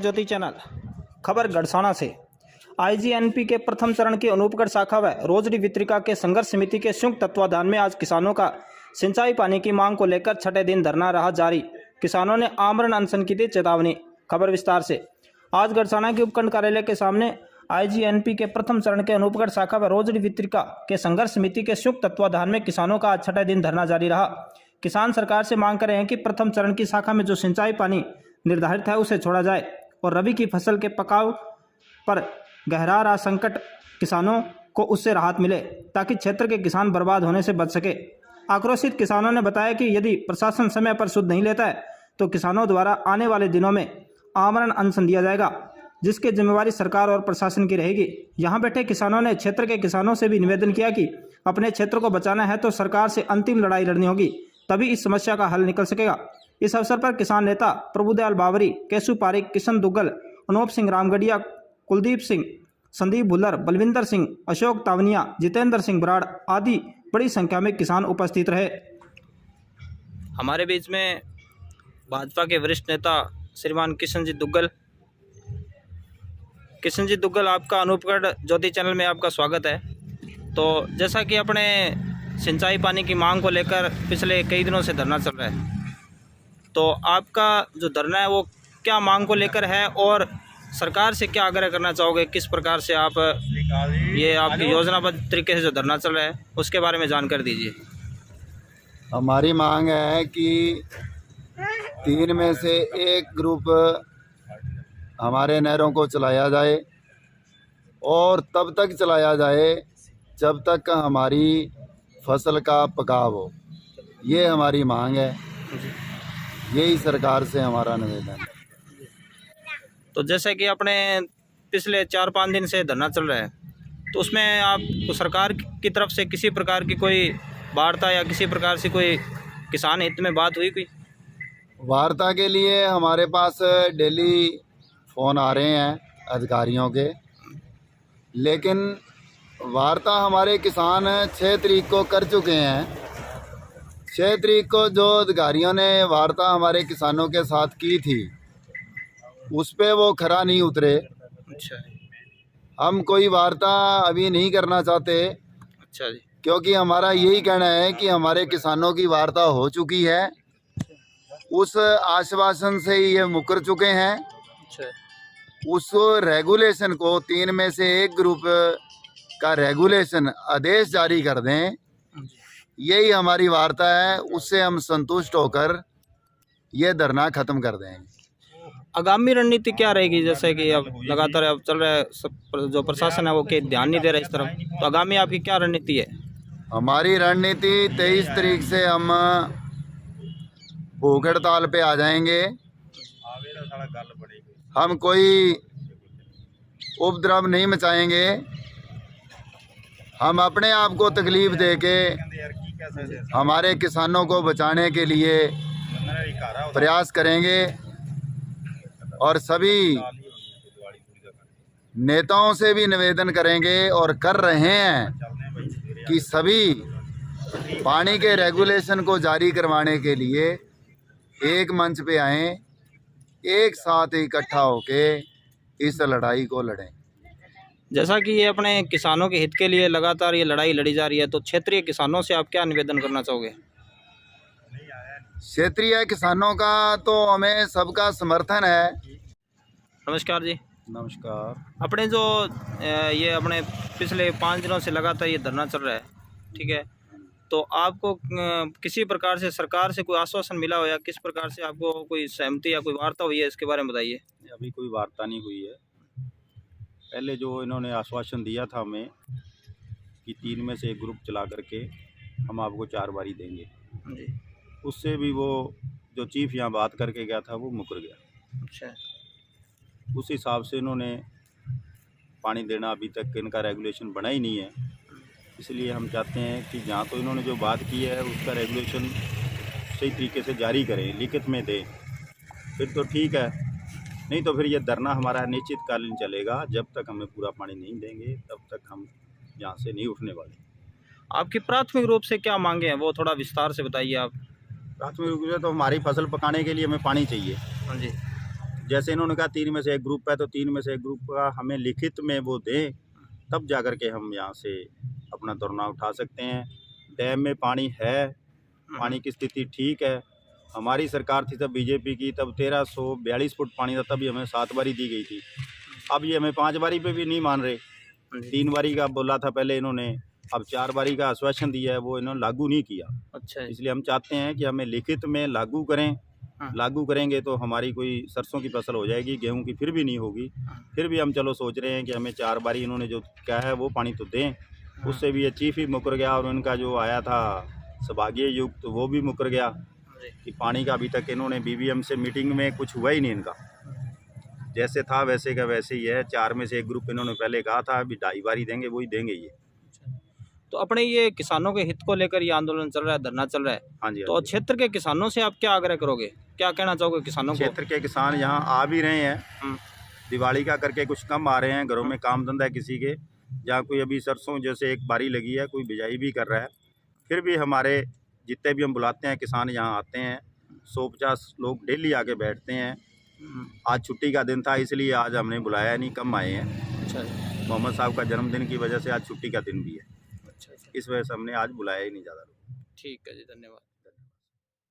ज्योति channel. खबर गड़साना से। IGNP के प्रथम चरण की अनूपगढ़ शाखा व रोजड़ी वितरिका के संघर्ष समिति के संयुक्त तत्वाधान में आज किसानों का सिंचाई पानी की मांग को लेकर छठे दिन धरना रहा जारी। किसानों ने आमरण अनशन की दी चेतावनी। खबर विस्तार से। आज गड़साना के उपखंड कार्यालय के सामने आईजीएनपी के प्रथम चरण के अनूपगढ़ शाखा व रोजड़ी वितरिका के संघर्ष समिति के संयुक्त तत्वाधान में किसानों का आज छठे दिन धरना जारी रहा। किसान सरकार से मांग कर रहे हैं कि प्रथम चरण की शाखा में जो सिंचाई पानी निर्धारित है उसे छोड़ा जाए और रबी की फसल के पकाव पर गहरा रहा संकट किसानों को उससे राहत मिले ताकि क्षेत्र के किसान बर्बाद होने से बच सके। आक्रोशित किसानों ने बताया कि यदि प्रशासन समय पर सुध नहीं लेता है तो किसानों द्वारा आने वाले दिनों में आमरण अनशन दिया जाएगा, जिसकी जिम्मेवारी सरकार और प्रशासन की रहेगी। यहाँ बैठे किसानों ने क्षेत्र के किसानों से भी निवेदन किया कि अपने क्षेत्र को बचाना है तो सरकार से अंतिम लड़ाई लड़नी होगी, तभी इस समस्या का हल निकल सकेगा। इस अवसर पर किसान नेता प्रभुदयाल बावरी, केशु पारिक, किशन दुग्गल, अनूप सिंह रामगढ़िया, कुलदीप सिंह, संदीप भुल्लर, बलविंदर सिंह, अशोक तावनिया, जितेंद्र सिंह बराड़ आदि बड़ी संख्या में किसान उपस्थित रहे। हमारे बीच में भाजपा के वरिष्ठ नेता श्रीमान किशन जी दुग्गल। किशन जी दुग्गल, आपका अनूपगढ़ ज्योति चैनल में आपका स्वागत है। तो जैसा कि अपने सिंचाई पानी की मांग को लेकर पिछले कई दिनों से धरना चल रहा है, तो आपका जो धरना है वो क्या मांग को लेकर है और सरकार से क्या आग्रह करना चाहोगे? किस प्रकार से आप ये आपकी योजनाबद्ध तरीके से जो धरना चल रहा है उसके बारे में जानकारी दीजिए। हमारी मांग है कि 3 में से 1 ग्रुप हमारे नहरों को चलाया जाए और तब तक चलाया जाए जब तक हमारी फसल का पकाव हो। ये हमारी मांग है, यही सरकार से हमारा निवेदन है। तो जैसे कि अपने पिछले 4-5 दिन से धरना चल रहा है, तो उसमें आप सरकार की तरफ से किसी प्रकार की कोई वार्ता या किसी प्रकार से कोई किसान हित में बात हुई? कोई वार्ता के लिए हमारे पास डेली फ़ोन आ रहे हैं अधिकारियों के, लेकिन वार्ता हमारे किसान 6 तारीख को कर चुके हैं। 6 तारीख को जो अधिकारियों ने वार्ता हमारे किसानों के साथ की थी उस पे वो खरा नहीं उतरे। अच्छा, हम कोई वार्ता अभी नहीं करना चाहते। अच्छा जी। क्योंकि हमारा यही कहना है कि हमारे किसानों की वार्ता हो चुकी है, उस आश्वासन से ही ये मुकर चुके हैं। अच्छा, उस रेगुलेशन को 3 में से 1 ग्रुप का रेगुलेशन आदेश जारी कर दें, यही हमारी वार्ता है। उससे हम संतुष्ट होकर ये धरना ख़त्म कर देंगे। आगामी रणनीति क्या रहेगी? जैसे कि अब लगातार अब चल रहा है, जो प्रशासन है वो के ध्यान नहीं दे रहा इस तरफ, तो आगामी आपकी क्या रणनीति है? हमारी रणनीति 23 तारीख से हम भूख हड़ताल पे आ जाएंगे। हम कोई उपद्रव नहीं मचाएंगे। हम अपने आप को तकलीफ़ दे के हमारे किसानों को बचाने के लिए प्रयास करेंगे और सभी नेताओं से भी निवेदन करेंगे और कर रहे हैं कि सभी पानी के रेगुलेशन को जारी करवाने के लिए एक मंच पे आएं, एक साथ इकट्ठा होके इस लड़ाई को लड़ें। जैसा कि ये अपने किसानों के हित के लिए लगातार ये लड़ाई लड़ी जा रही है, तो क्षेत्रीय किसानों से आप क्या निवेदन करना चाहोगे? क्षेत्रीय किसानों का तो हमें सबका समर्थन है। नमस्कार जी। नमस्कार। अपने जो ये अपने पिछले 5 दिनों से लगातार ये धरना चल रहा है, ठीक है, तो आपको किसी प्रकार से सरकार से कोई आश्वासन मिला हो या किस प्रकार से आपको कोई सहमति या कोई वार्ता हुई है, इसके बारे में बताइए। अभी कोई वार्ता नहीं हुई है। पहले जो इन्होंने आश्वासन दिया था हमें कि 3 में से 1 ग्रुप चला करके हम आपको 4 बारी देंगे जी, उससे भी वो जो चीफ यहाँ बात करके गया था वो मुकर गया। अच्छा, उस हिसाब से इन्होंने पानी देना अभी तक इनका रेगुलेशन बना ही नहीं है। इसलिए हम चाहते हैं कि जहाँ तो इन्होंने जो बात की है उसका रेगुलेशन सही तरीके से जारी करें, लिखित में दें, फिर तो ठीक है, नहीं तो फिर ये धरना हमारा निश्चितकालीन चलेगा। जब तक हमें पूरा पानी नहीं देंगे तब तक हम यहाँ से नहीं उठने वाले। आपकी प्राथमिक रूप से क्या मांगे हैं वो थोड़ा विस्तार से बताइए आप। प्राथमिक रूप से तो हमारी फसल पकाने के लिए हमें पानी चाहिए। हाँ जी। जैसे इन्होंने कहा 3 में से एक ग्रुप है, तो 3 में से एक ग्रुप का हमें लिखित में वो दें, तब जा कर के हम यहाँ से अपना धरना उठा सकते हैं। डैम में पानी है, पानी की स्थिति ठीक है। हमारी सरकार थी तब बीजेपी की, तब 1342 फुट पानी था, तभी हमें 7 बारी दी गई थी। अब ये हमें 5 बारी पे भी नहीं मान रहे। 3 बारी का बोला था पहले इन्होंने, अब 4 बारी का आश्वासन दिया है, वो इन्होंने लागू नहीं किया। अच्छा जी। इसलिए हम चाहते हैं कि हमें लिखित में लागू करें। लागू करेंगे तो हमारी कोई सरसों की फसल हो जाएगी, गेहूं की फिर भी नहीं होगी। फिर भी हम चलो सोच रहे हैं कि हमें 4 बारी इन्होंने जो क्या है वो पानी तो दें। उससे भी ये चीफ ही मुकर गया, और उनका जो आया था सौभाग्य युक्त तो वो भी मुकर गया कि पानी का अभी तक इन्होंने बीबीएम से मीटिंग में कुछ हुआ ही नहीं इनका। जैसे था वैसे का वैसे ही है। 4 में से एक ग्रुप इन्होंने पहले कहा था, अभी 2.5 बारी देंगे, वही देंगे ये। तो अपने ये किसानों के हित को लेकर ये आंदोलन चल रहा है, धरना चल रहा है, हाँ जी, तो क्षेत्र के किसानों से आप क्या आग्रह करोगे, क्या कहना चाहोगे किसानों को? क्षेत्र के किसान यहाँ आ भी रहे हैं, दिवाली का करके कुछ कम आ रहे हैं, घरों में काम धंधा है किसी के, जहाँ कोई अभी सरसों जैसे एक बारी लगी है, कोई बिजाई भी कर रहा है। फिर भी हमारे जितने भी हम बुलाते हैं किसान यहाँ आते हैं, 150 लोग डेली आके बैठते हैं। आज छुट्टी का दिन था, इसलिए आज हमने बुलाया नहीं, कम आए हैं। अच्छा, मोहम्मद साहब का जन्मदिन की वजह से आज छुट्टी का दिन भी है। अच्छा, इस वजह से हमने आज बुलाया ही नहीं ज़्यादा। ठीक है जी, धन्यवाद।